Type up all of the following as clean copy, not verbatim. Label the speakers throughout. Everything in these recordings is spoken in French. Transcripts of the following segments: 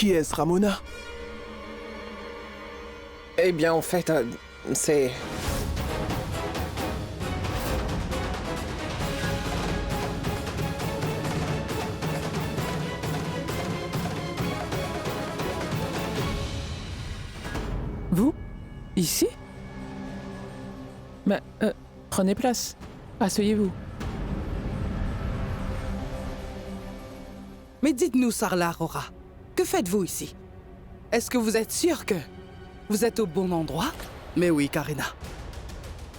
Speaker 1: Qui est-ce, Ramona?
Speaker 2: Eh bien, en fait, c'est...
Speaker 3: Vous? Ici? Mais, prenez place. Asseyez-vous.
Speaker 4: Mais dites-nous, Sarla Aurora, que faites-vous ici? Est-ce que vous êtes sûr que vous êtes au bon endroit? Mais oui, Karina.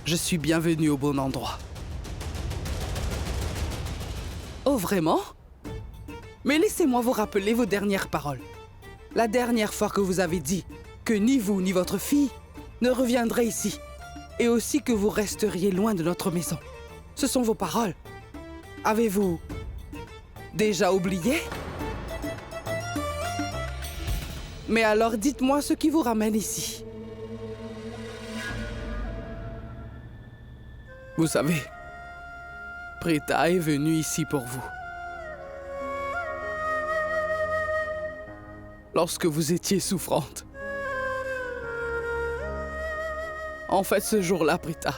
Speaker 4: Je suis bienvenue au bon endroit. Oh, vraiment? Mais laissez-moi vous rappeler vos dernières paroles. La dernière fois que vous avez dit que ni vous ni votre fille ne reviendraient ici, et aussi que vous resteriez loin de notre maison. Ce sont vos paroles. Avez-vous déjà oublié? Mais alors dites-moi ce qui vous ramène ici. Vous savez, Prita est venue ici pour vous. Lorsque vous étiez souffrante. En fait, ce jour-là, Prita,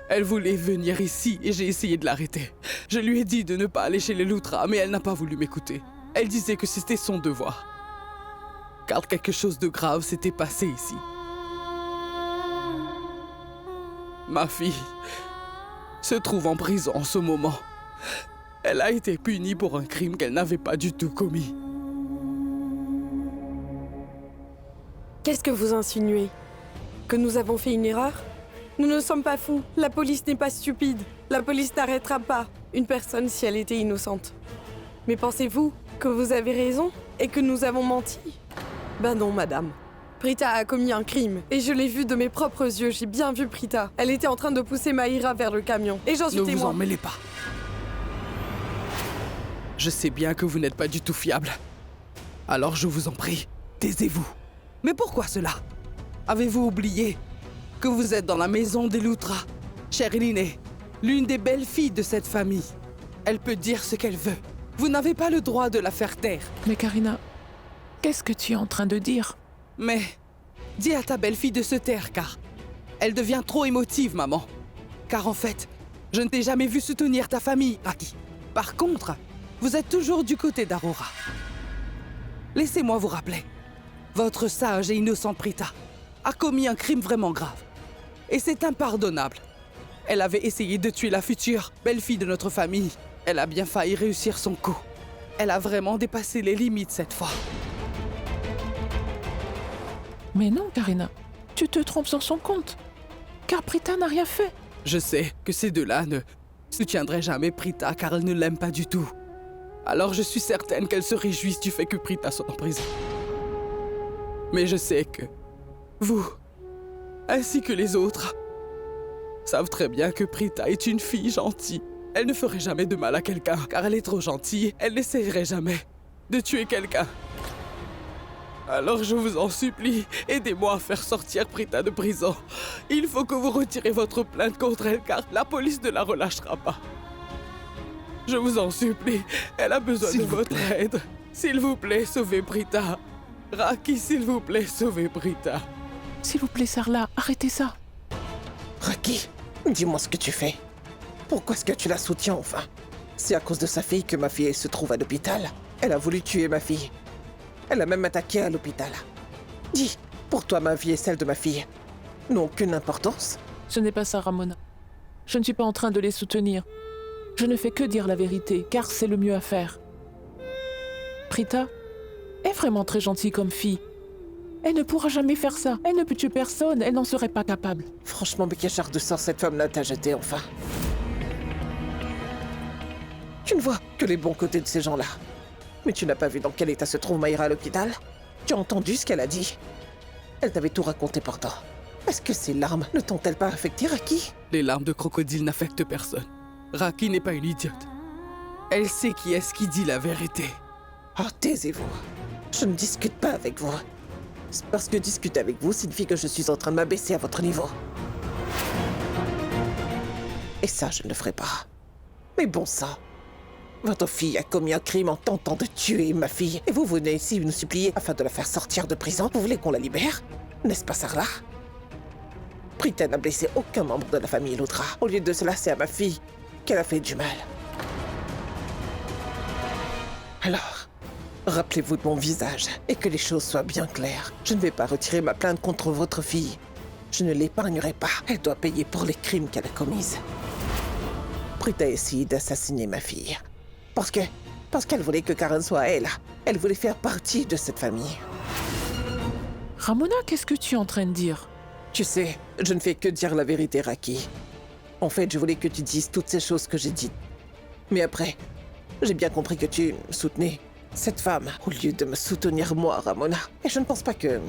Speaker 4: elle voulait venir ici et j'ai essayé de l'arrêter. Je lui ai dit de ne pas aller chez les Lutra, mais elle n'a pas voulu m'écouter. Elle disait que c'était son devoir. Car quelque chose de grave s'était passé ici. Ma fille se trouve en prison en ce moment. Elle a été punie pour un crime qu'elle n'avait pas du tout commis.
Speaker 5: Qu'est-ce que vous insinuez? Que nous avons fait une erreur? Nous ne sommes pas fous. La police n'est pas stupide. La police n'arrêtera pas une personne si elle était innocente. Mais pensez-vous que vous avez raison et que nous avons menti? Ben non, madame. Prita a commis un crime et je l'ai vu de mes propres yeux. J'ai bien vu Prita. Elle était en train de pousser Maïra vers le camion et j'en suis témoin.
Speaker 4: Ne vous en mêlez pas. Je sais bien que vous n'êtes pas du tout fiable. Alors je vous en prie, taisez-vous. Mais pourquoi cela? Avez-vous oublié que vous êtes dans la maison des Lutra? Sherilyn est l'une des belles filles de cette famille. Elle peut dire ce qu'elle veut. Vous n'avez pas le droit de la faire taire.
Speaker 3: Mais Karina, qu'est-ce que tu es en train de dire?
Speaker 4: Mais dis à ta belle-fille de se taire, car elle devient trop émotive, maman. Car en fait, je ne t'ai jamais vu soutenir ta famille, Raki. Par contre, vous êtes toujours du côté d'Aurora. Laissez-moi vous rappeler. Votre sage et innocente Prita a commis un crime vraiment grave. Et c'est impardonnable. Elle avait essayé de tuer la future belle-fille de notre famille. Elle a bien failli réussir son coup. Elle a vraiment dépassé les limites cette fois.
Speaker 3: Mais non, Karina, tu te trompes sur son compte. Car Prita n'a rien fait.
Speaker 4: Je sais que ces deux-là ne soutiendraient jamais Prita car elles ne l'aiment pas du tout. Alors je suis certaine qu'elles se réjouissent du fait que Prita soit en prison. Mais je sais que vous, ainsi que les autres, savent très bien que Prita est une fille gentille. Elle ne ferait jamais de mal à quelqu'un car elle est trop gentille. Elle n'essayerait jamais de tuer quelqu'un. Alors je vous en supplie, aidez-moi à faire sortir Prita de prison. Il faut que vous retirez votre plainte contre elle car la police ne la relâchera pas. Je vous en supplie, elle a besoin de votre aide. S'il vous plaît, sauvez Prita. Raki, s'il vous plaît, sauvez Prita.
Speaker 3: S'il vous plaît, Sarla, arrêtez ça.
Speaker 2: Raki, dis-moi ce que tu fais. Pourquoi est-ce que tu la soutiens enfin? C'est à cause de sa fille que ma fille se trouve à l'hôpital. Elle a voulu tuer ma fille. Elle a même attaqué à l'hôpital. Dis, pour toi, ma vie et celle de ma fille n'ont aucune importance?
Speaker 3: Ce n'est pas ça, Ramona. Je ne suis pas en train de les soutenir. Je ne fais que dire la vérité, car c'est le mieux à faire. Prita est vraiment très gentille comme fille. Elle ne pourra jamais faire ça. Elle ne peut tuer personne. Elle n'en serait pas capable.
Speaker 2: Franchement, mais quel genre de sort cette femme-là t'a jeté, enfin? Tu ne vois que les bons côtés de ces gens-là. Mais tu n'as pas vu dans quel état se trouve Maïra à l'hôpital? Tu as entendu ce qu'elle a dit? Elle t'avait tout raconté pourtant. Est-ce que ces larmes ne t'ont-elles pas affecté, Raki?
Speaker 4: Les larmes de crocodile n'affectent personne. Raki n'est pas une idiote. Elle sait qui est-ce qui dit la vérité.
Speaker 2: Oh, taisez-vous. Je ne discute pas avec vous. C'est parce que discuter avec vous signifie que je suis en train de m'abaisser à votre niveau. Et ça, je ne le ferai pas. Mais bon sang. Votre fille a commis un crime en tentant de tuer ma fille. Et vous venez ici nous supplier afin de la faire sortir de prison. Vous voulez qu'on la libère? N'est-ce pas, Sarla? Prita n'a blessé aucun membre de la famille Loudra. Au lieu de cela, c'est à ma fille qu'elle a fait du mal. Alors, rappelez-vous de mon visage et que les choses soient bien claires. Je ne vais pas retirer ma plainte contre votre fille. Je ne l'épargnerai pas. Elle doit payer pour les crimes qu'elle a commis. Prita a essayé d'assassiner ma fille. Parce qu'elle voulait que Karen soit elle. Elle voulait faire partie de cette famille.
Speaker 3: Ramona, qu'est-ce que tu es en train de dire?
Speaker 2: Tu sais, je ne fais que dire la vérité, Raki. En fait, je voulais que tu dises toutes ces choses que j'ai dites. Mais après, j'ai bien compris que tu soutenais cette femme au lieu de me soutenir moi, Ramona. Et je ne pense pas que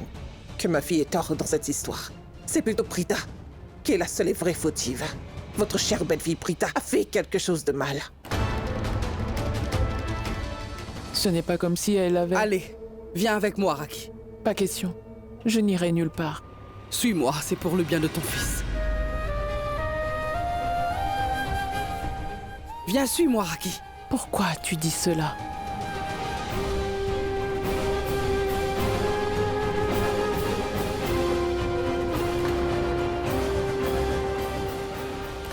Speaker 2: ma fille ait tort dans cette histoire. C'est plutôt Prita qui est la seule et vraie fautive. Votre chère belle-fille Prita a fait quelque chose de mal.
Speaker 3: Ce n'est pas comme si elle avait...
Speaker 4: Allez, viens avec moi, Raki.
Speaker 3: Pas question. Je n'irai nulle part.
Speaker 4: Suis-moi, c'est pour le bien de ton fils. Viens, suis-moi, Raki.
Speaker 3: Pourquoi tu dis cela?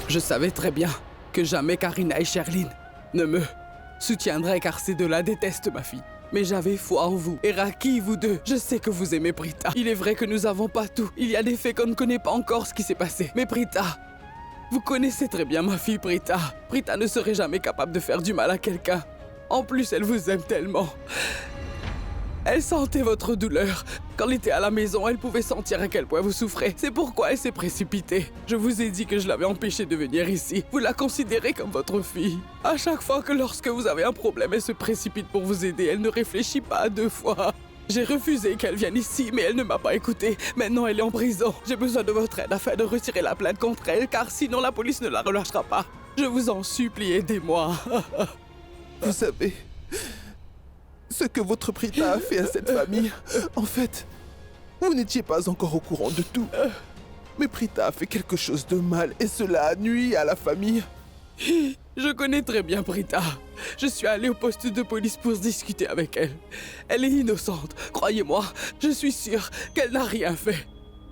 Speaker 4: Je savais très bien que jamais Karina et Sherline ne me soutiendraient car ces deux-là détestent ma fille. Mais j'avais foi en vous. Et Raki, vous deux, je sais que vous aimez Prita. Il est vrai que nous avons pas tout. Il y a des faits qu'on ne connaît pas encore ce qui s'est passé. Mais Prita, vous connaissez très bien ma fille Prita. Prita ne serait jamais capable de faire du mal à quelqu'un. En plus, elle vous aime tellement. Elle sentait votre douleur. Quand elle était à la maison, elle pouvait sentir à quel point vous souffrez. C'est pourquoi elle s'est précipitée. Je vous ai dit que je l'avais empêchée de venir ici. Vous la considérez comme votre fille. À chaque fois que lorsque vous avez un problème, elle se précipite pour vous aider. Elle ne réfléchit pas à deux fois. J'ai refusé qu'elle vienne ici, mais elle ne m'a pas écouté. Maintenant, elle est en prison. J'ai besoin de votre aide afin de retirer la plainte contre elle, car sinon la police ne la relâchera pas. Je vous en supplie, aidez-moi.
Speaker 1: Vous savez, ce que votre Prita a fait à cette famille, en fait, vous n'étiez pas encore au courant de tout. Mais Prita a fait quelque chose de mal et cela a nui à la famille.
Speaker 4: Je connais très bien Prita. Je suis allé au poste de police pour discuter avec elle. Elle est innocente. Croyez-moi, je suis sûr qu'elle n'a rien fait.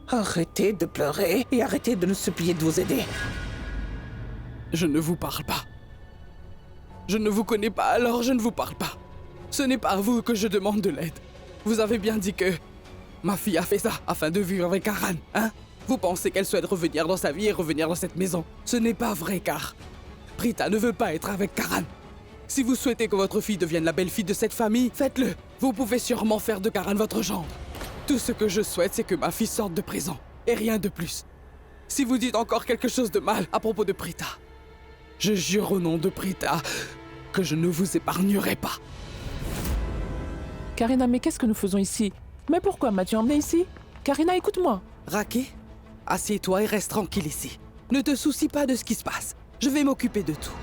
Speaker 2: Arrêtez de pleurer et arrêtez de nous supplier de vous aider.
Speaker 4: Je ne vous parle pas. Je ne vous connais pas, alors je ne vous parle pas. Ce n'est pas à vous que je demande de l'aide. Vous avez bien dit que ma fille a fait ça afin de vivre avec Karan, hein? Vous pensez qu'elle souhaite revenir dans sa vie et revenir dans cette maison? Ce n'est pas vrai, car Prita ne veut pas être avec Karan. Si vous souhaitez que votre fille devienne la belle-fille de cette famille, faites-le. Vous pouvez sûrement faire de Karan votre gendre. Tout ce que je souhaite, c'est que ma fille sorte de prison. Et rien de plus. Si vous dites encore quelque chose de mal à propos de Prita, je jure au nom de Prita que je ne vous épargnerai pas.
Speaker 3: Karina, mais qu'est-ce que nous faisons ici? Mais pourquoi m'as-tu emmené ici? Karina, écoute-moi.
Speaker 4: Raki, assieds-toi et reste tranquille ici. Ne te soucie pas de ce qui se passe. Je vais m'occuper de tout.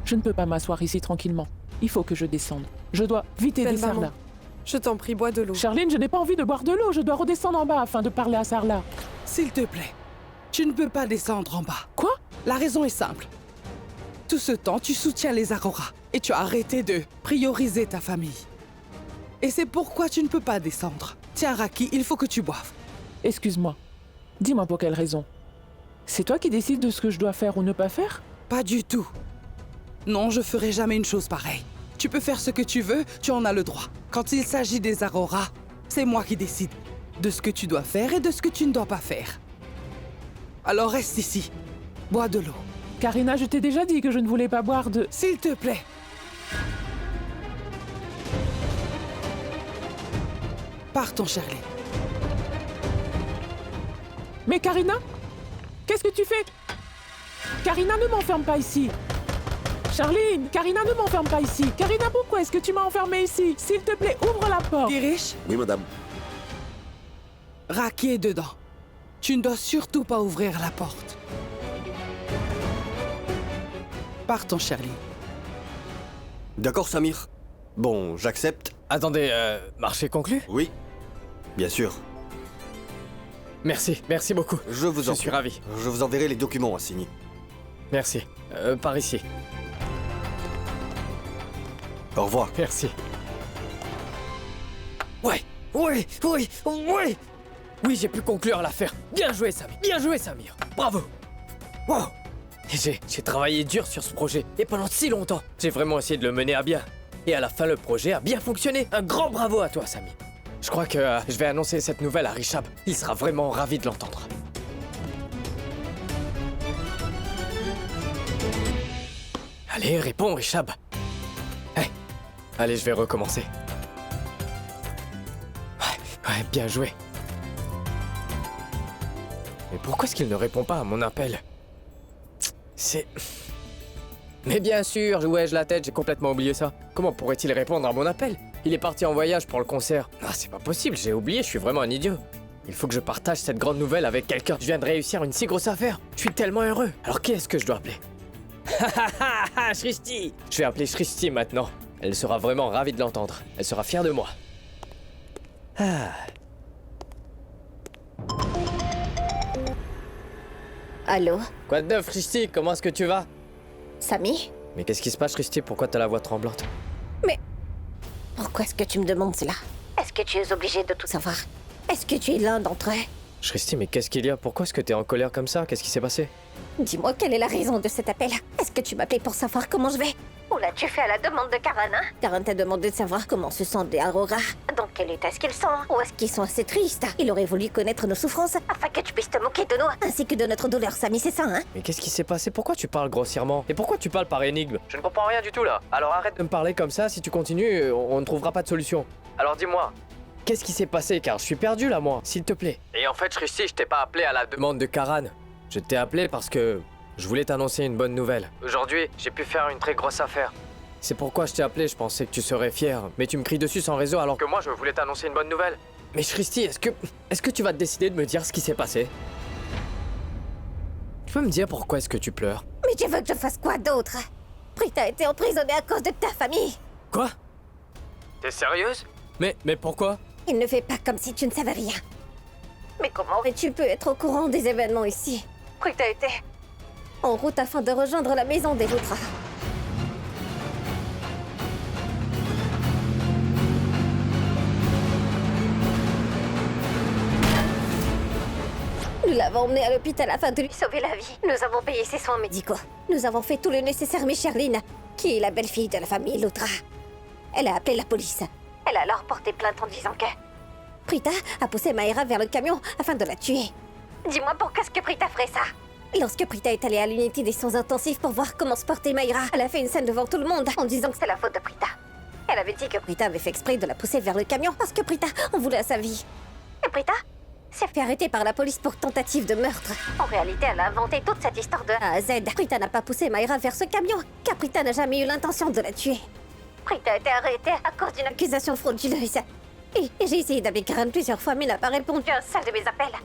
Speaker 3: Je ne peux pas m'asseoir ici tranquillement. Il faut que je descende. Je dois vite aider
Speaker 5: Belle maman.
Speaker 3: Sarla.
Speaker 5: Je t'en prie, bois de l'eau.
Speaker 3: Charline, je n'ai pas envie de boire de l'eau. Je dois redescendre en bas afin de parler à Sarla.
Speaker 4: S'il te plaît, tu ne peux pas descendre en bas.
Speaker 3: Quoi?
Speaker 4: La raison est simple. Tout ce temps, tu soutiens les Aurora et tu as arrêté de prioriser ta famille. Et c'est pourquoi tu ne peux pas descendre. Tiens, Raki, il faut que tu boives.
Speaker 3: Excuse-moi. Dis-moi pour quelle raison. C'est toi qui décides de ce que je dois faire ou ne pas faire?
Speaker 4: Pas du tout. Non, je ferai jamais une chose pareille. Tu peux faire ce que tu veux, tu en as le droit. Quand il s'agit des Aurora, c'est moi qui décide de ce que tu dois faire et de ce que tu ne dois pas faire. Alors reste ici. Bois de l'eau.
Speaker 3: Karina, je t'ai déjà dit que je ne voulais pas boire de...
Speaker 4: S'il te plaît. Partons, Shirley.
Speaker 3: Mais Karina? Qu'est-ce que tu fais? Karina, ne m'enferme pas ici. Charline, Karina, ne m'enferme pas ici. Karina, pourquoi est-ce que tu m'as enfermée ici? S'il te plaît, ouvre la porte.
Speaker 4: Girish,
Speaker 1: Oui, madame.
Speaker 4: Raki est dedans. Tu ne dois surtout pas ouvrir la porte. Partons, Shirley.
Speaker 6: D'accord, Samir. Bon, j'accepte.
Speaker 7: Attendez, marché conclu?
Speaker 6: Oui, bien sûr.
Speaker 7: Merci beaucoup.
Speaker 6: Je vous en
Speaker 7: Je suis
Speaker 6: prie.
Speaker 7: ravi.
Speaker 6: Je vous enverrai les documents à signer.
Speaker 7: Merci. Par ici.
Speaker 6: Au revoir.
Speaker 7: Merci. Ouais, oui, oui, oui. Oui, j'ai pu conclure l'affaire. Bien joué, Samir. Bien joué, Samir. Bravo. Wow. J'ai travaillé dur sur ce projet, et pendant si longtemps. J'ai vraiment essayé de le mener à bien. Et à la fin, le projet a bien fonctionné. Un grand bravo à toi, Samir. Je crois que je vais annoncer cette nouvelle à Rishab. Il sera vraiment ravi de l'entendre. Allez, réponds, Rishab. Hey. Allez, je vais recommencer. Ouais, bien joué. Mais pourquoi est-ce qu'il ne répond pas à mon appel? C'est... Mais bien sûr, jouais-je la tête, j'ai complètement oublié ça. Comment pourrait-il répondre à mon appel? Il est parti en voyage pour le concert. Ah, c'est pas possible, j'ai oublié, je suis vraiment un idiot. Il faut que je partage cette grande nouvelle avec quelqu'un. Je viens de réussir une si grosse affaire. Je suis tellement heureux. Alors qui est-ce que je dois appeler? Shrishti! Je vais appeler Shrishti maintenant. Elle sera vraiment ravie de l'entendre. Elle sera fière de moi.
Speaker 8: Allô,
Speaker 7: Quoi de neuf, Shrishti? Comment est-ce que tu vas?
Speaker 8: Samy?
Speaker 7: Mais qu'est-ce qui se passe, Shrishti? Pourquoi t'as la voix tremblante?
Speaker 8: Pourquoi est-ce que tu me demandes cela? Est-ce que tu es obligé de tout savoir? Est-ce que tu es l'un d'entre eux?
Speaker 7: Shrishti, mais qu'est-ce qu'il y a? Pourquoi est-ce que t'es en colère comme ça? Qu'est-ce qui s'est passé?
Speaker 8: Dis-moi, quelle est la raison de cet appel? Est-ce que tu m'appelais pour savoir comment je vais? Ou l'as-tu fait à la demande de Karan, hein? Karan t'a demandé de savoir comment se sentent les Aurora. Dans quel état est-ce qu'ils sont? Ou est-ce qu'ils sont assez tristes? Il aurait voulu connaître nos souffrances afin que tu puisses te moquer de nous, ainsi que de notre douleur, Samy, c'est ça, hein?
Speaker 7: Mais qu'est-ce qui s'est passé? Pourquoi tu parles grossièrement? Et pourquoi tu parles par énigme? Je ne comprends rien du tout là. Alors arrête de me parler comme ça, si tu continues, on ne trouvera pas de solution. Alors dis-moi, qu'est-ce qui s'est passé? Car je suis perdu là, moi, s'il te plaît. Et en fait, Shrishti, je t'ai pas appelé à la demande de Karan. Je t'ai appelé parce que je voulais t'annoncer une bonne nouvelle. Aujourd'hui, j'ai pu faire une très grosse affaire. C'est pourquoi je t'ai appelé, je pensais que tu serais fier. Mais tu me cries dessus sans réseau alors que moi, je voulais t'annoncer une bonne nouvelle. Mais Shrishti, est-ce que tu vas te décider de me dire ce qui s'est passé? Tu peux me dire pourquoi est-ce que tu pleures?
Speaker 8: Mais tu veux que je fasse quoi d'autre? Prita a été emprisonné à cause de ta famille.
Speaker 7: Quoi? T'es sérieuse? Mais pourquoi?
Speaker 8: Il ne fait pas comme si tu ne savais rien. Mais comment tu peux être au courant des événements ici? Prita était en route afin de rejoindre la maison des Loutra. Nous l'avons emmené à l'hôpital afin de lui sauver la vie. Nous avons payé ses soins médicaux. Nous avons fait tout le nécessaire, mais Sherline, qui est la belle-fille de la famille Loutra, elle a appelé la police. Elle a alors porté plainte en disant que Prita a poussé Maïra vers le camion afin de la tuer. Dis-moi pourquoi est-ce que Prita ferait ça? Lorsque Prita est allée à l'unité des soins intensifs pour voir comment se portait Maïra, elle a fait une scène devant tout le monde en disant que c'est la faute de Prita. Elle avait dit que Prita avait fait exprès de la pousser vers le camion parce que Prita en voulait à sa vie. Et Prita s'est fait arrêter par la police pour tentative de meurtre. En réalité, elle a inventé toute cette histoire de A à Z. Prita n'a pas poussé Maïra vers ce camion, car Prita n'a jamais eu l'intention de la tuer. Prita a été arrêtée à cause d'une accusation frauduleuse. Et j'ai essayé d'appeler Karan plusieurs fois, mais il n'a pas répondu à un seul de mes appels.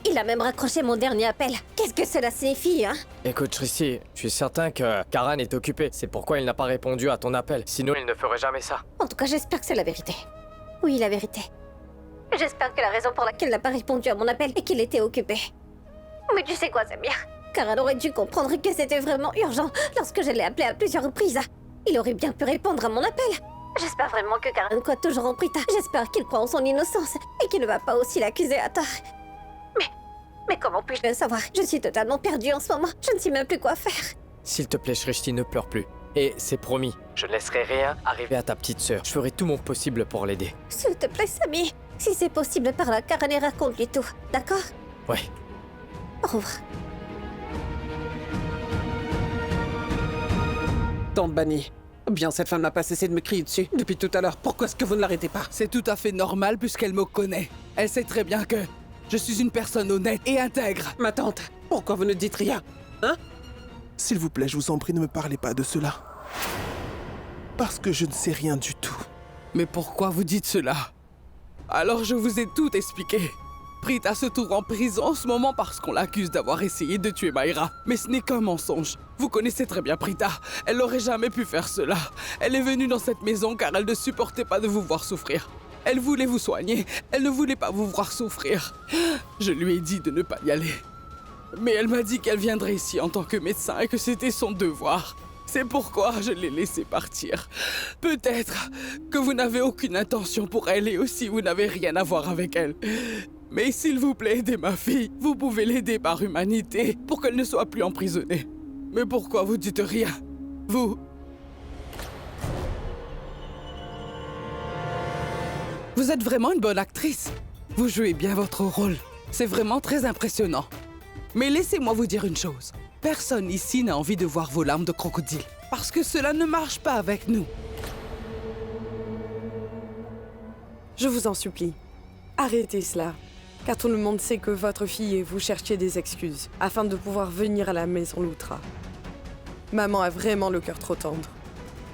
Speaker 8: Il a même raccroché mon dernier appel. Qu'est-ce que cela signifie, hein?
Speaker 7: Écoute, Shrishti, je suis certain que Karan est occupé. C'est pourquoi il n'a pas répondu à ton appel. Sinon, il ne ferait jamais ça.
Speaker 8: En tout cas, j'espère que c'est la vérité. Oui, la vérité. J'espère que la raison pour laquelle il n'a pas répondu à mon appel est qu'il était occupé. Mais tu sais quoi, Samir? Karan aurait dû comprendre que c'était vraiment urgent lorsque je l'ai appelé à plusieurs reprises. Il aurait bien pu répondre à mon appel. J'espère vraiment que Karan croit toujours en Prita. J'espère qu'il croit en son innocence et qu'il ne va pas aussi l'accuser à tort. Mais comment puis-je le savoir? Je suis totalement perdue en ce moment. Je ne sais même plus quoi faire.
Speaker 7: S'il te plaît, Shrishti, ne pleure plus. Et c'est promis, je ne laisserai rien arriver à ta petite sœur. Je ferai tout mon possible pour l'aider.
Speaker 8: S'il te plaît, Samy. Si c'est possible, par là, Karan et raconte-lui tout. D'accord?
Speaker 7: Ouais.
Speaker 8: Au revoir.
Speaker 2: Tante Banny. Bien, cette femme n'a pas cessé de me crier dessus depuis tout à l'heure. Pourquoi est-ce que vous ne l'arrêtez pas?
Speaker 4: C'est tout à fait normal puisqu'elle me connaît. Elle sait très bien que je suis une personne honnête et intègre.
Speaker 2: Ma tante, pourquoi vous ne dites rien? Hein?
Speaker 1: S'il vous plaît, je vous en prie, ne me parlez pas de cela. Parce que je ne sais rien du tout.
Speaker 4: Mais pourquoi vous dites cela? Alors je vous ai tout expliqué. Prita se trouve en prison en ce moment parce qu'on l'accuse d'avoir essayé de tuer Maïra. Mais ce n'est qu'un mensonge. Vous connaissez très bien Prita. Elle n'aurait jamais pu faire cela. Elle est venue dans cette maison car elle ne supportait pas de vous voir souffrir. Elle voulait vous soigner. Elle ne voulait pas vous voir souffrir. Je lui ai dit de ne pas y aller. Mais elle m'a dit qu'elle viendrait ici en tant que médecin et que c'était son devoir. C'est pourquoi je l'ai laissée partir. Peut-être que vous n'avez aucune intention pour elle et aussi vous n'avez rien à voir avec elle. Mais s'il vous plaît, aidez ma fille. Vous pouvez l'aider par humanité pour qu'elle ne soit plus emprisonnée. Mais pourquoi vous dites rien? Vous êtes vraiment une bonne actrice. Vous jouez bien votre rôle. C'est vraiment très impressionnant. Mais laissez-moi vous dire une chose. Personne ici n'a envie de voir vos larmes de crocodile. Parce que cela ne marche pas avec nous.
Speaker 5: Je vous en supplie, arrêtez cela. Car tout le monde sait que votre fille et vous cherchiez des excuses afin de pouvoir venir à la maison Loutra. Maman a vraiment le cœur trop tendre.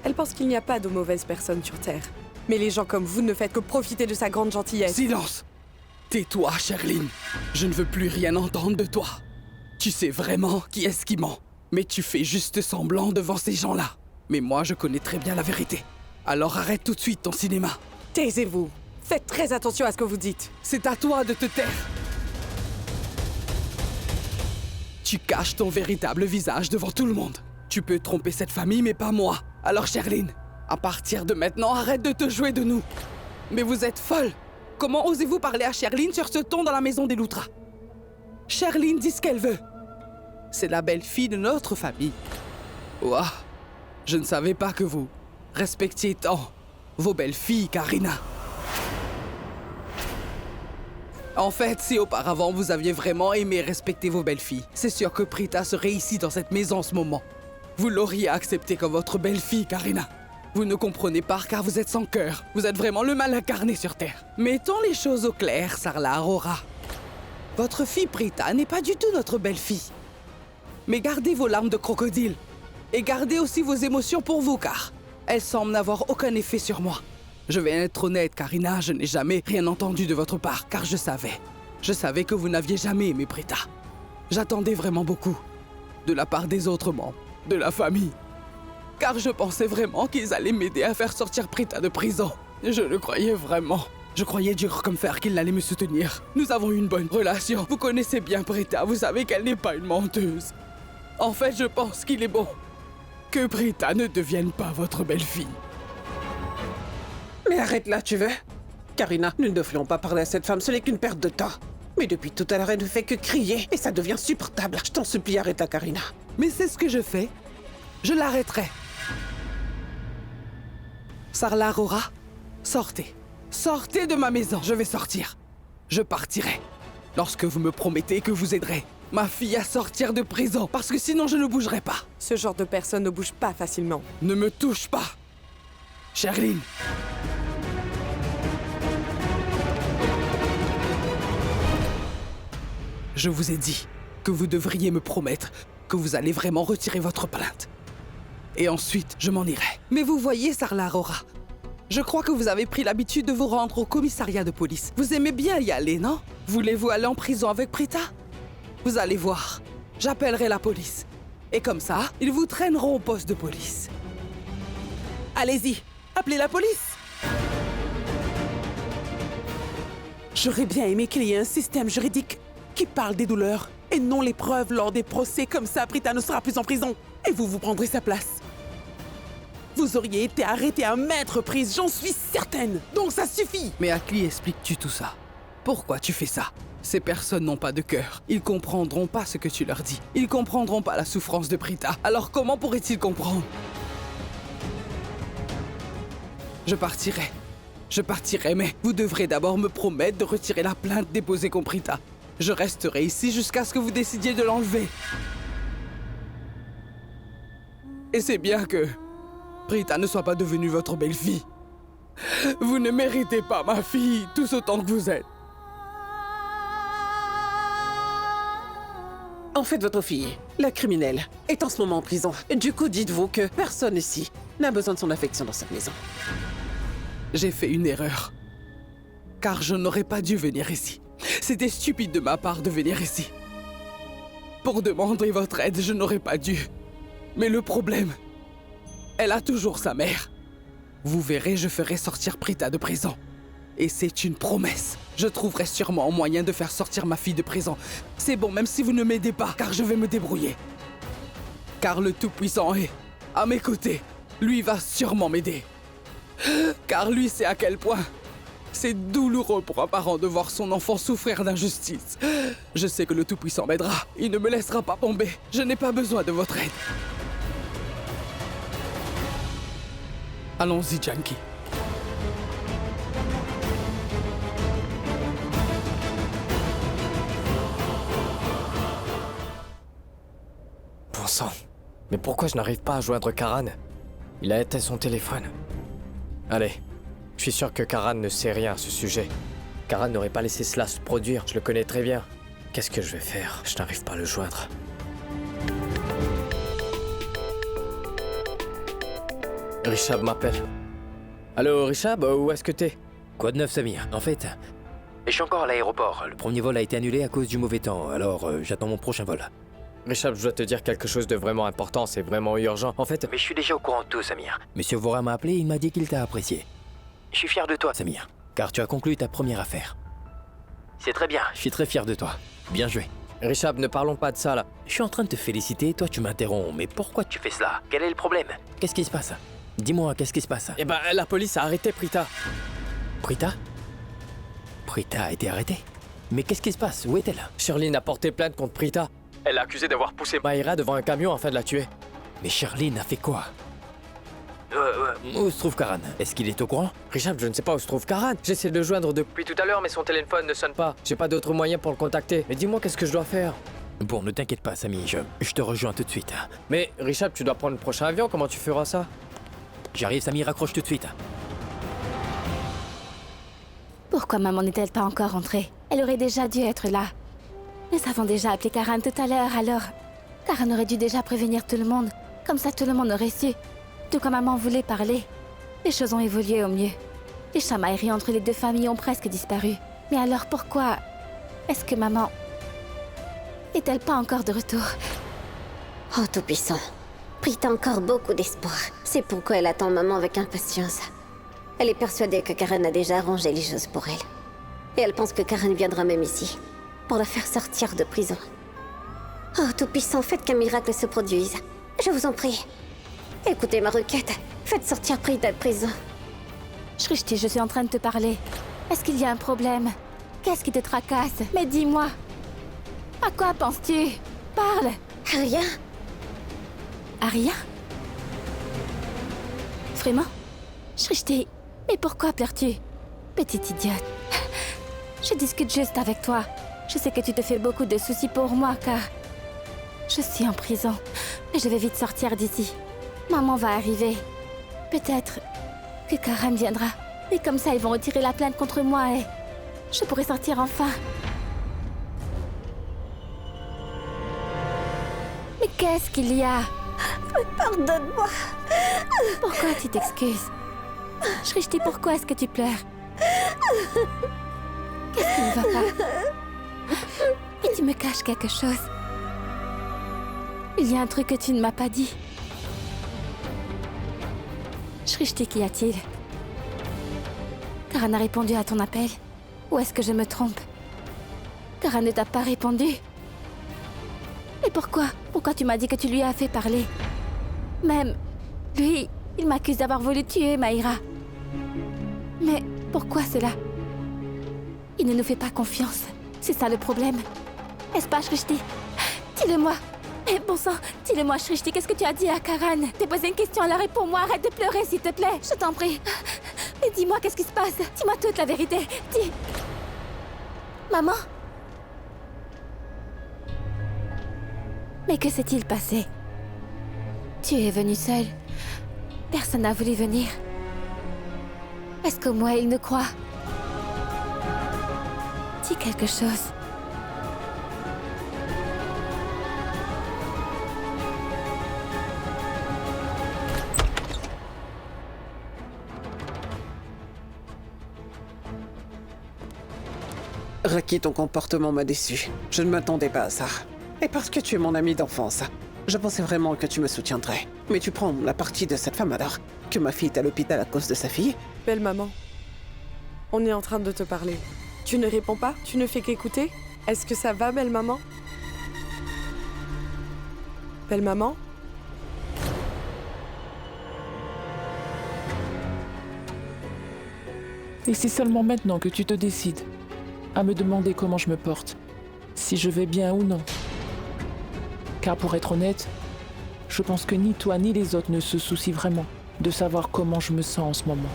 Speaker 5: Elle pense qu'il n'y a pas de mauvaises personnes sur Terre. Mais les gens comme vous ne faites que profiter de sa grande gentillesse.
Speaker 4: Silence! Tais-toi, Sherline. Je ne veux plus rien entendre de toi. Tu sais vraiment qui est-ce qui ment. Mais tu fais juste semblant devant ces gens-là. Mais moi, je connais très bien la vérité. Alors arrête tout de suite ton cinéma.
Speaker 5: Taisez-vous. Faites très attention à ce que vous dites.
Speaker 4: C'est à toi de te taire. Tu caches ton véritable visage devant tout le monde. Tu peux tromper cette famille, mais pas moi. Alors, Sherline, à partir de maintenant, arrête de te jouer de nous. Mais vous êtes folle. Comment osez-vous parler à Sherline sur ce ton dans la maison des Loutra? Sherline dit ce qu'elle veut. C'est la belle-fille de notre famille. Ouah, je ne savais pas que vous respectiez tant vos belles-filles, Karina. En fait, si auparavant vous aviez vraiment aimé respecter vos belles-filles, c'est sûr que Prita serait ici dans cette maison en ce moment. Vous l'auriez acceptée comme votre belle-fille, Karina. Vous ne comprenez pas car vous êtes sans cœur. Vous êtes vraiment le mal incarné sur Terre. Mettons les choses au clair, Sarla Aurora. Votre fille Prita n'est pas du tout notre belle-fille. Mais gardez vos larmes de crocodile. Et gardez aussi vos émotions pour vous car elles semblent n'avoir aucun effet sur moi. Je vais être honnête, Karina, je n'ai jamais rien entendu de votre part, car je savais que vous n'aviez jamais aimé Prita. J'attendais vraiment beaucoup, de la part des autres membres, de la famille. Car je pensais vraiment qu'ils allaient m'aider à faire sortir Prita de prison. Je le croyais vraiment. Je croyais dur comme fer qu'il allait me soutenir. Nous avons eu une bonne relation. Vous connaissez bien Prita, vous savez qu'elle n'est pas une menteuse. En fait, je pense qu'il est bon que Prita ne devienne pas votre belle-fille.
Speaker 2: Mais arrête là, tu veux? Karina, nous ne devrions pas parler à cette femme, ce n'est qu'une perte de temps. Mais depuis tout à l'heure, elle ne fait que crier, et ça devient insupportable. Je t'en supplie, arrête là, Karina.
Speaker 4: Mais c'est ce que je fais. Je l'arrêterai. Sarla Aurora, sortez. Sortez de ma maison. Je vais sortir. Je partirai. Lorsque vous me promettez que vous aiderez ma fille à sortir de prison, parce que sinon je ne bougerai pas.
Speaker 5: Ce genre de personne ne bouge pas facilement.
Speaker 4: Ne me touche pas. Sherline. Je vous ai dit que vous devriez me promettre que vous allez vraiment retirer votre plainte. Et ensuite, je m'en irai. Mais vous voyez, Sarla Aurora, je crois que vous avez pris l'habitude de vous rendre au commissariat de police. Vous aimez bien y aller, non? Voulez-vous aller en prison avec Prita? Vous allez voir, j'appellerai la police. Et comme ça, ils vous traîneront au poste de police.
Speaker 9: Allez-y, appelez la police. J'aurais bien aimé qu'il y ait un système juridique qui parle des douleurs et non les preuves lors des procès. Comme ça, Prita ne sera plus en prison et vous prendrez sa place. Vous auriez été arrêté à maintes reprises, j'en suis certaine. Donc ça suffit.
Speaker 4: Mais à qui expliques-tu tout ça? Pourquoi tu fais ça? Ces personnes n'ont pas de cœur. Ils comprendront pas ce que tu leur dis. Ils comprendront pas la souffrance de Prita. Alors comment pourraient-ils comprendre? Je partirai, mais vous devrez d'abord me promettre de retirer la plainte déposée contre Prita. Je resterai ici jusqu'à ce que vous décidiez de l'enlever. Et c'est bien que Prita ne soit pas devenue votre belle-fille. Vous ne méritez pas ma fille, tous autant que vous êtes.
Speaker 2: En fait, votre fille, la criminelle, est en ce moment en prison. Du coup, dites-vous que personne ici n'a besoin de son affection dans cette maison.
Speaker 4: J'ai fait une erreur. Car je n'aurais pas dû venir ici. C'était stupide de ma part de venir ici. Pour demander votre aide, je n'aurais pas dû. Mais le problème, elle a toujours sa mère. Vous verrez, je ferai sortir Prita de prison. Et c'est une promesse. Je trouverai sûrement un moyen de faire sortir ma fille de prison. C'est bon, même si vous ne m'aidez pas, car je vais me débrouiller. Car le Tout-Puissant est à mes côtés. Lui va sûrement m'aider. Car lui sait à quel point c'est douloureux pour un parent de voir son enfant souffrir d'injustice. Je sais que le Tout-Puissant m'aidera. Il ne me laissera pas tomber. Je n'ai pas besoin de votre aide. Allons-y, Janki.
Speaker 7: Bon sang. Mais pourquoi je n'arrive pas à joindre Karan? Il a éteint son téléphone. Allez, je suis sûr que Karan ne sait rien à ce sujet. Karan n'aurait pas laissé cela se produire, je le connais très bien. Qu'est-ce que je vais faire? Je n'arrive pas à le joindre. Richab m'appelle. Allô, Richab, où est-ce que t'es?
Speaker 10: Quoi de neuf, Samir? En fait, je suis encore à l'aéroport. Le premier vol a été annulé à cause du mauvais temps, alors j'attends mon prochain vol.
Speaker 7: Richab, je dois te dire quelque chose de vraiment important, c'est vraiment urgent. En fait...
Speaker 10: Mais je suis déjà au courant de tout, Samir. Monsieur Vora m'a appelé et il m'a dit qu'il t'a apprécié. Je suis fier de toi, Samir, car tu as conclu ta première affaire. C'est très bien, je suis très fier de toi. Bien joué.
Speaker 7: Richab, ne parlons pas de ça, là.
Speaker 10: Je suis en train de te féliciter, toi tu m'interromps, mais pourquoi tu fais cela? Quel est le problème? Qu'est-ce qui se passe? Dis-moi, qu'est-ce qui se passe?
Speaker 7: Eh ben, la police a arrêté Prita.
Speaker 10: Prita? Prita a été arrêtée? Mais qu'est-ce qui se passe? Où est-elle?
Speaker 7: Shirlene a porté plainte contre Prita. Elle l'a accusée d'avoir poussé Maïra devant un camion afin de la tuer.
Speaker 10: Mais Shirlene a fait quoi? Où se trouve Karan? Est-ce qu'il est au courant?
Speaker 7: Richard, je ne sais pas où se trouve Karan. J'essaie de le joindre depuis tout à l'heure, mais son téléphone ne sonne pas. J'ai pas d'autre moyen pour le contacter. Mais dis-moi, qu'est-ce que je dois faire?
Speaker 10: Bon, ne t'inquiète pas, Samy, je te rejoins tout de suite.
Speaker 7: Mais Richard, tu dois prendre le prochain avion, comment tu feras ça?
Speaker 10: J'arrive, Samy, raccroche tout de suite.
Speaker 11: Pourquoi maman n'est-elle pas encore rentrée? Elle aurait déjà dû être là. Nous avons déjà appelé Karan tout à l'heure, alors... Karan aurait dû déjà prévenir tout le monde. Comme ça, tout le monde aurait su. Tout comme maman voulait parler. Les choses ont évolué au mieux. Les chamailleries entre les deux familles ont presque disparu. Mais alors pourquoi... Est-ce que maman... n'est-elle pas encore de retour?
Speaker 8: Oh, Tout-Puissant. Prita a encore beaucoup d'espoir. C'est pourquoi elle attend maman avec impatience. Elle est persuadée que Karen a déjà arrangé les choses pour elle. Et elle pense que Karen viendra même ici, pour la faire sortir de prison. Oh, Tout-Puissant, faites qu'un miracle se produise. Je vous en prie. Écoutez ma requête. Faites sortir Prita de prison.
Speaker 11: Shrishti, je suis en train de te parler. Est-ce qu'il y a un problème? Qu'est-ce qui te tracasse? Mais dis-moi. À quoi penses-tu? Parle.
Speaker 8: Rien.
Speaker 11: À rien? Vraiment? Shrishti, mais pourquoi pleures-tu? Petite idiote. Je discute juste avec toi. Je sais que tu te fais beaucoup de soucis pour moi, car... je suis en prison. Mais je vais vite sortir d'ici. Maman va arriver. Peut-être que Karan viendra. Et comme ça, ils vont retirer la plainte contre moi et... je pourrai sortir enfin. Mais qu'est-ce qu'il y a?
Speaker 8: Pardonne-moi.
Speaker 11: Pourquoi tu t'excuses? Shrishti, pourquoi est-ce que tu pleures? Qu'est-ce qui ne va pas? Et tu me caches quelque chose. Il y a un truc que tu ne m'as pas dit. Shrishti, qu'y a-t-il? Karan a répondu à ton appel? Ou est-ce que je me trompe? Karan ne t'a pas répondu? Et pourquoi? Pourquoi tu m'as dit que tu lui as fait parler? Même, lui, il m'accuse d'avoir voulu tuer Maïra. Mais pourquoi cela? Il ne nous fait pas confiance. C'est ça le problème. Est-ce pas, Shrishti? Dis-le-moi. Eh, bon sang, dis-le-moi, Shrishti, qu'est-ce que tu as dit à Karan? T'es posé une question, alors réponds-moi. Arrête de pleurer, s'il te plaît. Je t'en prie. Mais dis-moi, qu'est-ce qui se passe? Dis-moi toute la vérité. Dis... Maman? Mais que s'est-il passé? Tu es venu seul. Personne n'a voulu venir. Est-ce que moi, il ne croit? Dis quelque chose.
Speaker 2: Raki, ton comportement m'a déçu. Je ne m'attendais pas à ça. Et parce que tu es mon ami d'enfance, je pensais vraiment que tu me soutiendrais. Mais tu prends la partie de cette femme alors? Que ma fille est à l'hôpital à cause de sa fille?
Speaker 5: Belle maman, on est en train de te parler. Tu ne réponds pas? Tu ne fais qu'écouter? Est-ce que ça va, belle maman? Belle maman?
Speaker 3: Et c'est seulement maintenant que tu te décides à me demander comment je me porte, si je vais bien ou non. Car pour être honnête, je pense que ni toi ni les autres ne se soucient vraiment de savoir comment je me sens en ce moment.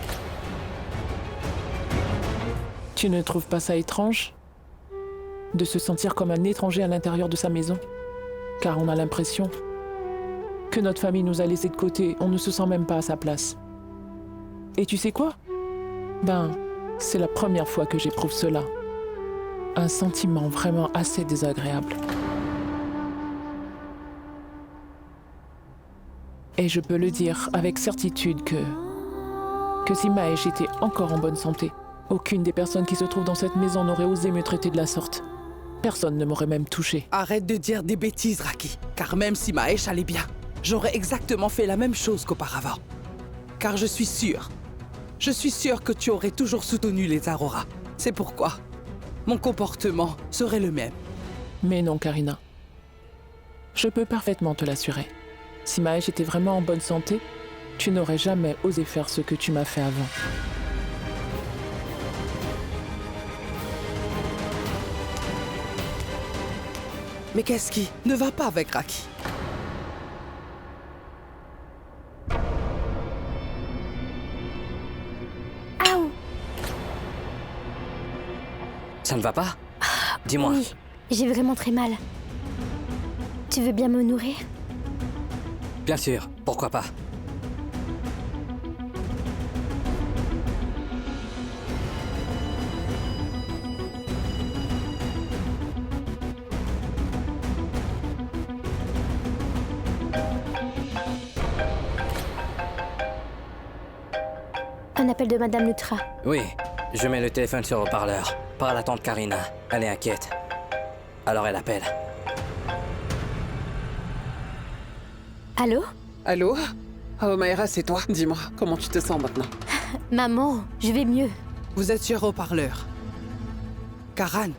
Speaker 3: Tu ne trouves pas ça étrange de se sentir comme un étranger à l'intérieur de sa maison? Car on a l'impression que notre famille nous a laissés de côté, on ne se sent même pas à sa place. Et tu sais quoi? C'est la première fois que j'éprouve cela. Un sentiment vraiment assez désagréable. Et je peux le dire avec certitude que si Mahesh était encore en bonne santé, aucune des personnes qui se trouvent dans cette maison n'aurait osé me traiter de la sorte. Personne ne m'aurait même touché.
Speaker 9: Arrête de dire des bêtises, Raki. Car même si Mahesh allait bien, j'aurais exactement fait la même chose qu'auparavant. Car je suis sûre que tu aurais toujours soutenu les Aurora. C'est pourquoi mon comportement serait le même.
Speaker 3: Mais non, Karina. Je peux parfaitement te l'assurer. Si Mahesh était vraiment en bonne santé, tu n'aurais jamais osé faire ce que tu m'as fait avant.
Speaker 9: Mais qu'est-ce qui ne va pas avec Raki?
Speaker 11: Aouh!
Speaker 10: Ça ne va pas? Dis-moi.
Speaker 11: Oui, j'ai vraiment très mal. Tu veux bien me nourrir?
Speaker 10: Bien sûr, pourquoi pas?
Speaker 11: Un appel de Madame Lutra.
Speaker 10: Oui, je mets le téléphone sur haut-parleur. Par la tante Karina. Elle est inquiète. Alors elle appelle.
Speaker 11: Allô?
Speaker 2: Allô? Oh, Mayra, c'est toi. Dis-moi, comment tu te sens maintenant?
Speaker 11: Maman, je vais mieux.
Speaker 9: Vous êtes sur haut-parleur. Karan,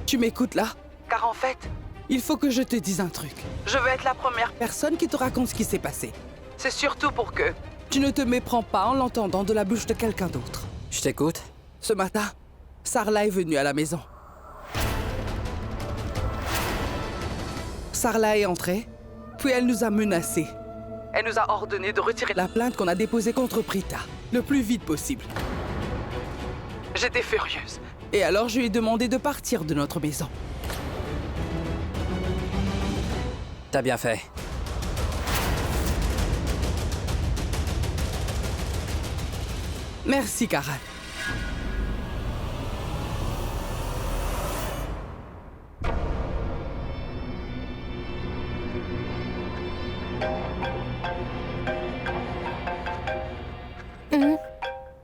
Speaker 9: tu m'écoutes là? Car en fait, il faut que je te dise un truc. Je veux être la première personne qui te raconte ce qui s'est passé. C'est surtout pour que tu ne te méprends pas en l'entendant de la bouche de quelqu'un d'autre.
Speaker 10: Je t'écoute.
Speaker 9: Ce matin, Sarla est venue à la maison. Sarla est entrée, puis elle nous a menacés. Elle nous a ordonné de retirer la plainte qu'on a déposée contre Prita, le plus vite possible. J'étais furieuse, et alors je lui ai demandé de partir de notre maison.
Speaker 10: T'as bien fait.
Speaker 9: Merci, Karan.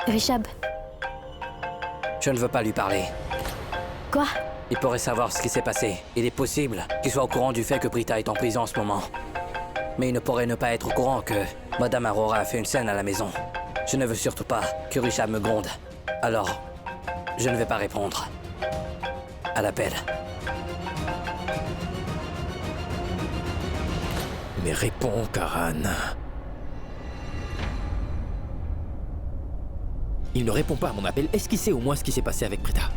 Speaker 11: Rishab.
Speaker 10: Je ne veux pas lui parler.
Speaker 11: Quoi?
Speaker 10: Il pourrait savoir ce qui s'est passé. Il est possible qu'il soit au courant du fait que Prita est en prison en ce moment. Mais il ne pourrait ne pas être au courant que Madame Aurora a fait une scène à la maison. Je ne veux surtout pas que Rishab me gronde. Alors, je ne vais pas répondre à l'appel.
Speaker 12: Mais réponds, Karan. Il ne répond pas à mon appel. Est-ce qu'il sait au moins ce qui s'est passé avec Prita?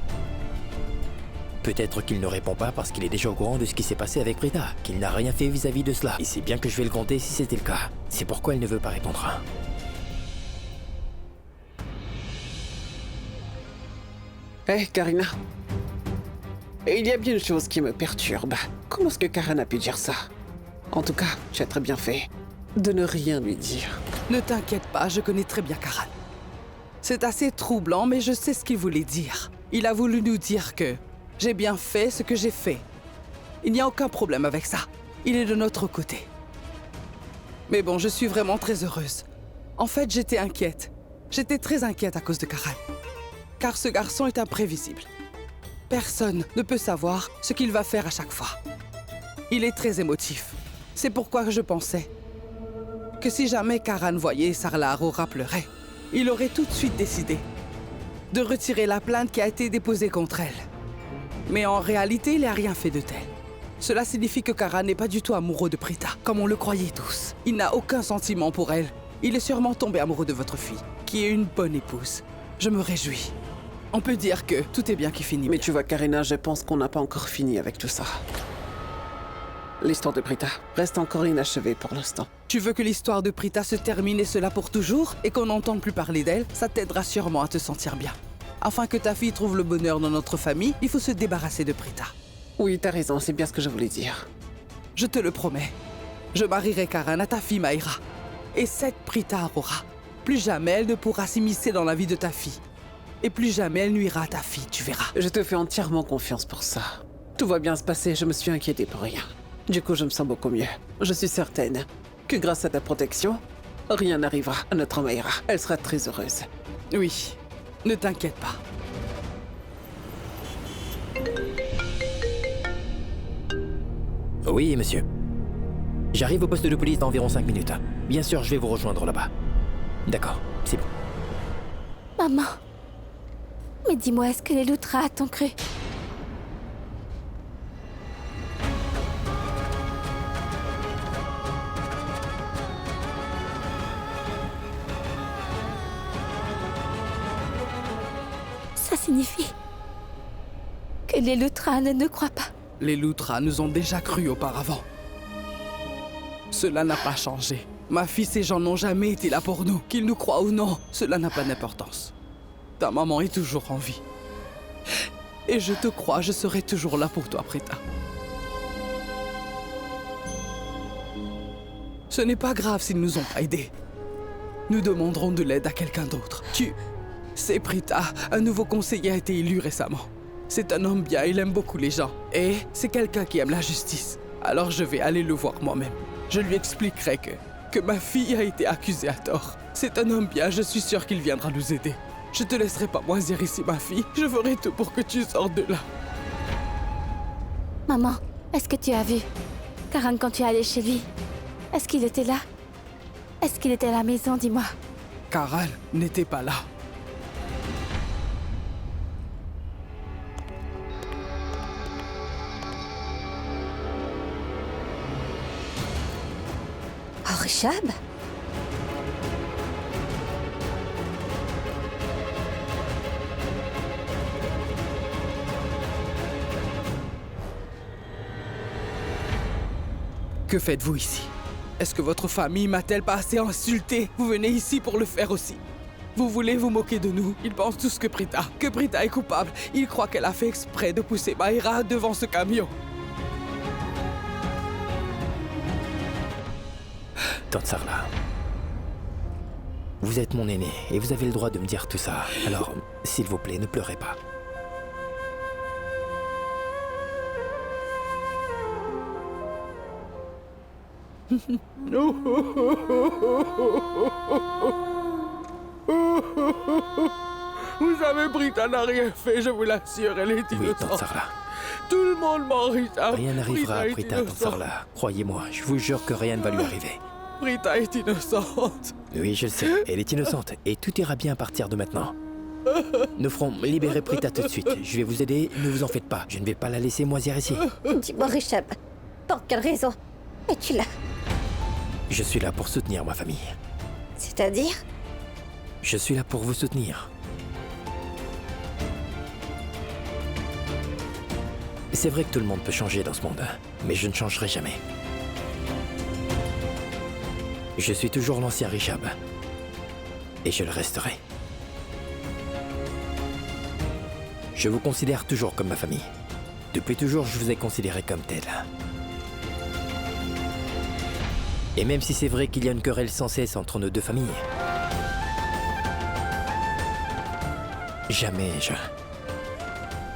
Speaker 12: Peut-être qu'il ne répond pas parce qu'il est déjà au courant de ce qui s'est passé avec Prita, qu'il n'a rien fait vis-à-vis de cela. Il sait bien que je vais le gronder si c'était le cas. C'est pourquoi il ne veut pas répondre.
Speaker 2: Hé, Karina. Il y a bien une chose qui me perturbe. Comment est-ce que Karan a pu dire ça? En tout cas, tu as très bien fait de ne rien lui dire.
Speaker 9: Ne t'inquiète pas, je connais très bien Karan. C'est assez troublant, mais je sais ce qu'il voulait dire. Il a voulu nous dire que j'ai bien fait ce que j'ai fait. Il n'y a aucun problème avec ça. Il est de notre côté. Mais bon, je suis vraiment très heureuse. En fait, j'étais inquiète. J'étais très inquiète à cause de Karan. Car ce garçon est imprévisible. Personne ne peut savoir ce qu'il va faire à chaque fois. Il est très émotif. C'est pourquoi je pensais que si jamais Karan voyait Sarla Aurora pleurer, il aurait tout de suite décidé de retirer la plainte qui a été déposée contre elle. Mais en réalité, il n'a rien fait de tel. Cela signifie que Karan n'est pas du tout amoureux de Prita, comme on le croyait tous. Il n'a aucun sentiment pour elle. Il est sûrement tombé amoureux de votre fille, qui est une bonne épouse. Je me réjouis.
Speaker 4: On peut dire que tout est bien qui finit
Speaker 2: Mais
Speaker 4: bien.
Speaker 2: tu vois, Karina, je pense qu'on n'a pas encore fini avec tout ça. L'histoire de Prita reste encore inachevée pour l'instant.
Speaker 4: Tu veux que l'histoire de Prita se termine et cela pour toujours et qu'on n'entende plus parler d'elle? Ça t'aidera sûrement à te sentir bien. Afin que ta fille trouve le bonheur dans notre famille, il faut se débarrasser de Prita.
Speaker 2: Oui, t'as raison, c'est bien ce que je voulais dire.
Speaker 4: Je te le promets. Je marierai Karan à ta fille Maïra. Et cette Prita Aurora, plus jamais elle ne pourra s'immiscer dans la vie de ta fille. Et plus jamais elle nuira à ta fille, tu verras.
Speaker 2: Je te fais entièrement confiance pour ça. Tout va bien se passer, je me suis inquiétée pour rien. Du coup, je me sens beaucoup mieux. Je suis certaine que grâce à ta protection, rien n'arrivera à notre Maïra. Elle sera très heureuse.
Speaker 4: Oui, ne t'inquiète pas.
Speaker 12: Oui, monsieur. J'arrive au poste de police dans environ 5 minutes. Bien sûr, je vais vous rejoindre là-bas. D'accord, c'est bon.
Speaker 11: Maman. Mais dis-moi, est-ce que les Lutra t'ont cru? Ça signifie que les Lutra ne nous croient pas.
Speaker 4: Les Lutra nous ont déjà cru auparavant. Cela n'a pas changé. Ma fille, ces gens n'ont jamais été là pour nous. Qu'ils nous croient ou non, cela n'a pas d'importance. Ta maman est toujours en vie. Et je te crois, je serai toujours là pour toi, Prita. Ce n'est pas grave s'ils nous ont pas aidés. Nous demanderons de l'aide à quelqu'un d'autre. Tu sais, Prita, un nouveau conseiller a été élu récemment. C'est un homme bien, il aime beaucoup les gens. Et c'est quelqu'un qui aime la justice. Alors je vais aller le voir moi-même. Je lui expliquerai que ma fille a été accusée à tort. C'est un homme bien, je suis sûr qu'il viendra nous aider. Je te laisserai pas moisir ici, ma fille. Je ferai tout pour que tu sortes de là.
Speaker 11: Maman, est-ce que tu as vu Karan quand tu es allé chez lui? Est-ce qu'il était là? Est-ce qu'il était à la maison, dis-moi?
Speaker 4: Karan n'était pas là.
Speaker 8: Oh, Richab?
Speaker 4: Que faites-vous ici? Est-ce que votre famille m'a-t-elle pas assez insulté? Vous venez ici pour le faire aussi. Vous voulez vous moquer de nous? Ils pensent tous que Prita est coupable. Ils croient qu'elle a fait exprès de pousser Maïra devant ce camion.
Speaker 12: Tante Sarla, vous êtes mon aîné et vous avez le droit de me dire tout ça. Alors, s'il vous plaît, ne pleurez pas.
Speaker 4: Vous savez, Prita n'a rien fait, je vous l'assure, elle est innocente.
Speaker 12: Oui, Tante Sarla.
Speaker 4: Tout le monde m'en Richard.
Speaker 12: Rien n'arrivera à
Speaker 4: est
Speaker 12: Prita, Tante
Speaker 4: innocente.
Speaker 12: Sarla. Croyez-moi, je vous jure que rien ne va lui arriver.
Speaker 4: Prita est innocente.
Speaker 12: Oui, je le sais, elle est innocente et tout ira bien à partir de maintenant. Nous ferons libérer Prita tout de suite. Je vais vous aider, ne vous en faites pas. Je ne vais pas la laisser moisir ici.
Speaker 8: Dis-moi, Richab, pour quelle raison es-tu là?
Speaker 12: Je suis là pour soutenir ma famille.
Speaker 8: C'est-à-dire?
Speaker 12: Je suis là pour vous soutenir. C'est vrai que tout le monde peut changer dans ce monde, mais je ne changerai jamais. Je suis toujours l'ancien Richab. Et je le resterai. Je vous considère toujours comme ma famille. Depuis toujours, je vous ai considéré comme tel. Et même si c'est vrai qu'il y a une querelle sans cesse entre nos deux familles, jamais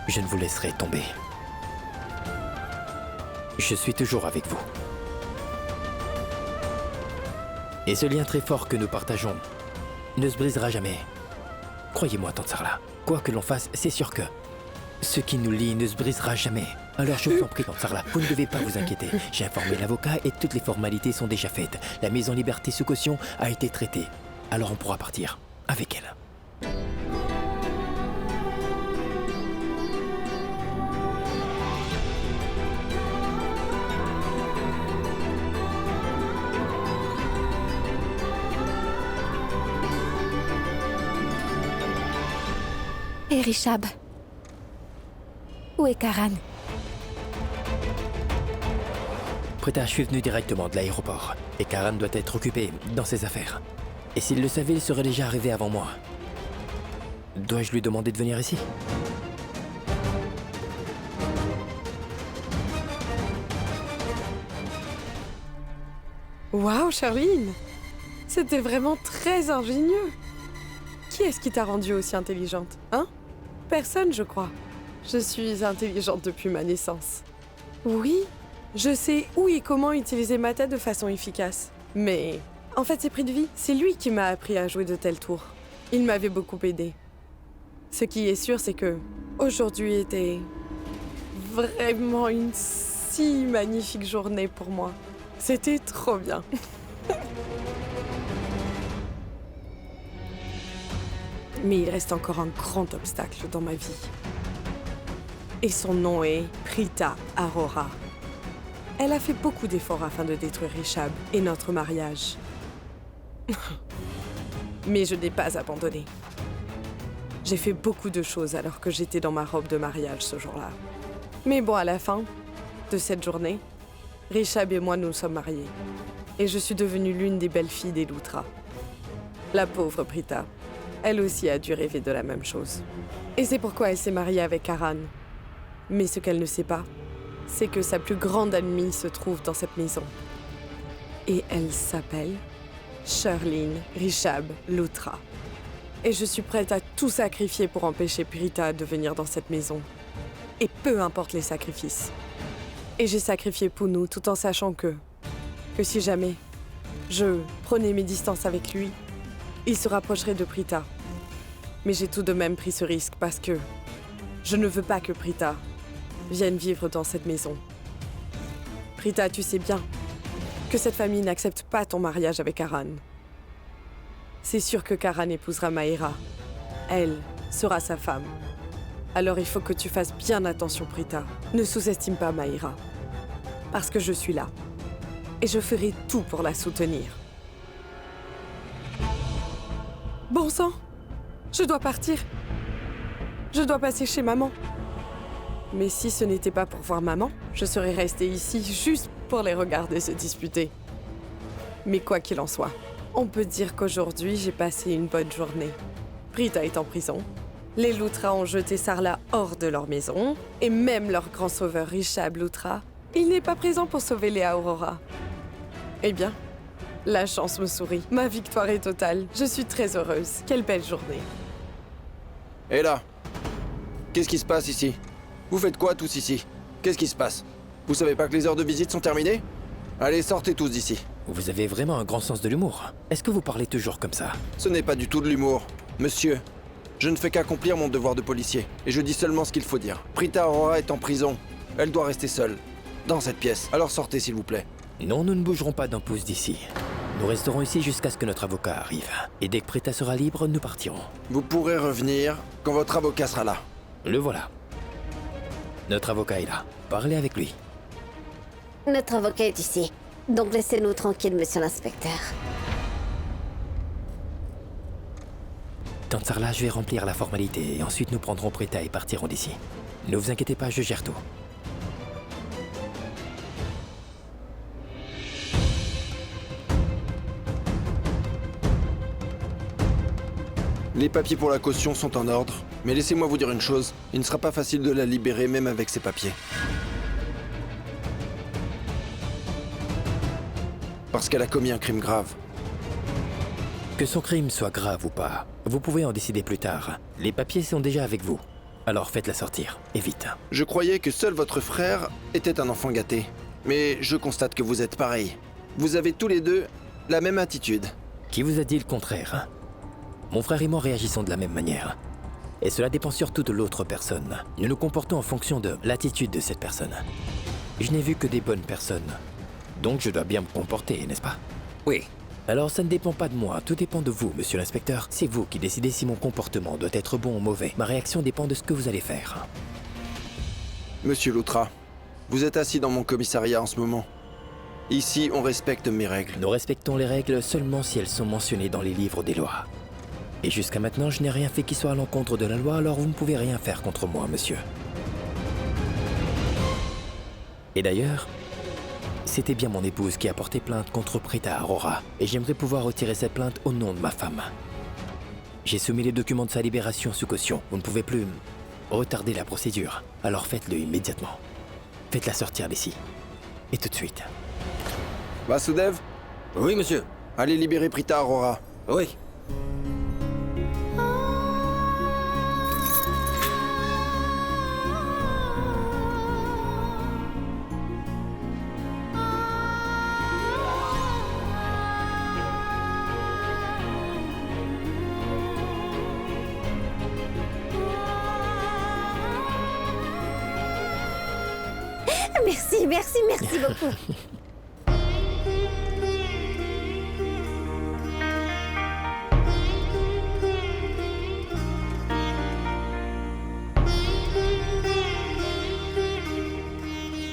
Speaker 12: je ne vous laisserai tomber. Je suis toujours avec vous. Et ce lien très fort que nous partageons ne se brisera jamais. Croyez-moi, Tante Sarla, quoi que l'on fasse, c'est sûr que ce qui nous lie ne se brisera jamais. Alors je vous en prie, Tante Sarla, vous ne devez pas vous inquiéter. J'ai informé l'avocat et toutes les formalités sont déjà faites. La mise en liberté sous caution a été traitée. Alors on pourra partir avec elle.
Speaker 11: Et Richab? Où est Karan?
Speaker 12: Prita, je suis venu directement de l'aéroport. Et Karan doit être occupé dans ses affaires. Et s'il le savait, il serait déjà arrivé avant moi. Dois-je lui demander de venir ici?
Speaker 5: Waouh, Charline! C'était vraiment très ingénieux. Qui est-ce qui t'a rendue aussi intelligente, hein? Personne, je crois. Je suis intelligente depuis ma naissance. Oui, je sais où et comment utiliser ma tête de façon efficace. Mais en fait, c'est Prix de Vie. C'est lui qui m'a appris à jouer de tels tours. Il m'avait beaucoup aidé. Ce qui est sûr, c'est que aujourd'hui était vraiment une si magnifique journée pour moi. C'était trop bien. Mais il reste encore un grand obstacle dans ma vie. Et son nom est Prita Arora. Elle a fait beaucoup d'efforts afin de détruire Richab et notre mariage. Mais je n'ai pas abandonné. J'ai fait beaucoup de choses alors que j'étais dans ma robe de mariage ce jour-là. Mais bon, à la fin de cette journée, Richab et moi nous sommes mariés. Et je suis devenue l'une des belles filles des Loutra. La pauvre Prita, elle aussi a dû rêver de la même chose. Et c'est pourquoi elle s'est mariée avec Karan. Mais ce qu'elle ne sait pas, c'est que sa plus grande amie se trouve dans cette maison. Et elle s'appelle Charline Richab Loutra. Et je suis prête à tout sacrifier pour empêcher Prita de venir dans cette maison. Et peu importe les sacrifices. Et j'ai sacrifié Punu tout en sachant que si jamais je prenais mes distances avec lui, il se rapprocherait de Prita. Mais j'ai tout de même pris ce risque parce que je ne veux pas que Prita vienne vivre dans cette maison. Prita, tu sais bien que cette famille n'accepte pas ton mariage avec Karan. C'est sûr que Karan épousera Maïra. Elle sera sa femme. Alors il faut que tu fasses bien attention, Prita. Ne sous-estime pas Maïra. Parce que je suis là. Et je ferai tout pour la soutenir. Bon sang, je dois partir. Je dois passer chez maman. Mais si ce n'était pas pour voir maman, je serais restée ici juste pour les regarder se disputer. Mais quoi qu'il en soit, on peut dire qu'aujourd'hui j'ai passé une bonne journée. Prita est en prison. Les Loutra ont jeté Sarla hors de leur maison. Et même leur grand sauveur Richab Loutra, il n'est pas présent pour sauver Léa Aurora. Eh bien, la chance me sourit. Ma victoire est totale. Je suis très heureuse. Quelle belle journée.
Speaker 13: Et là, qu'est-ce qui se passe ici? Vous faites quoi tous ici? Qu'est-ce qui se passe? Vous savez pas que les heures de visite sont terminées? Allez, sortez tous d'ici.
Speaker 12: Vous avez vraiment un grand sens de l'humour. Est-ce que vous parlez toujours comme ça?
Speaker 13: Ce n'est pas du tout de l'humour. Monsieur, je ne fais qu'accomplir mon devoir de policier. Et je dis seulement ce qu'il faut dire. Prita Aurora est en prison. Elle doit rester seule. Dans cette pièce. Alors sortez, s'il vous plaît.
Speaker 12: Non, nous ne bougerons pas d'un pouce d'ici. Nous resterons ici jusqu'à ce que notre avocat arrive. Et dès que Prita sera libre, nous partirons.
Speaker 13: Vous pourrez revenir quand votre avocat sera là.
Speaker 12: Le voilà. Notre avocat est là. Parlez avec lui.
Speaker 8: Notre avocat est ici. Donc laissez-nous tranquilles, monsieur l'inspecteur.
Speaker 12: Tante Sarla, je vais remplir la formalité et ensuite nous prendrons Prita et partirons d'ici. Ne vous inquiétez pas, je gère tout.
Speaker 13: Les papiers pour la caution sont en ordre, mais laissez-moi vous dire une chose, il ne sera pas facile de la libérer même avec ces papiers. Parce qu'elle a commis un crime grave.
Speaker 12: Que son crime soit grave ou pas, vous pouvez en décider plus tard. Les papiers sont déjà avec vous. Alors faites-la sortir, et vite.
Speaker 13: Je croyais que seul votre frère était un enfant gâté. Mais je constate que vous êtes pareil. Vous avez tous les deux la même attitude.
Speaker 12: Qui vous a dit le contraire? Mon frère et moi réagissons de la même manière. Et cela dépend surtout de l'autre personne. Nous nous comportons en fonction de l'attitude de cette personne. Je n'ai vu que des bonnes personnes. Donc je dois bien me comporter, n'est-ce pas?
Speaker 10: Oui.
Speaker 12: Alors ça ne dépend pas de moi, tout dépend de vous, monsieur l'inspecteur. C'est vous qui décidez si mon comportement doit être bon ou mauvais. Ma réaction dépend de ce que vous allez faire.
Speaker 13: Monsieur Loutra, vous êtes assis dans mon commissariat en ce moment. Ici, on respecte mes règles.
Speaker 12: Nous respectons les règles seulement si elles sont mentionnées dans les livres des lois. Et jusqu'à maintenant, je n'ai rien fait qui soit à l'encontre de la loi, alors vous ne pouvez rien faire contre moi, monsieur. Et d'ailleurs, c'était bien mon épouse qui a porté plainte contre Prita Arora, et j'aimerais pouvoir retirer cette plainte au nom de ma femme. J'ai soumis les documents de sa libération sous caution. Vous ne pouvez plus retarder la procédure, alors faites-le immédiatement. Faites-la sortir d'ici. Et tout de suite.
Speaker 13: Vasudev?
Speaker 6: Oui, monsieur.
Speaker 13: Allez libérer Prita Arora.
Speaker 6: Oui.
Speaker 8: Merci beaucoup.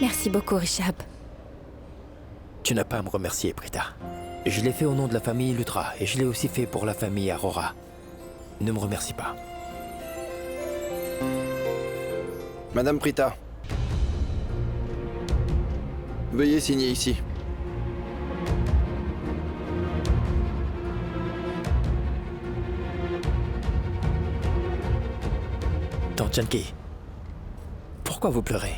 Speaker 11: Merci beaucoup, Rishab.
Speaker 12: Tu n'as pas à me remercier, Prita. Je l'ai fait au nom de la famille Lutra, et je l'ai aussi fait pour la famille Arora. Ne me remercie pas.
Speaker 13: Madame Prita. Veuillez signer ici.
Speaker 12: Tante Janki, pourquoi vous pleurez?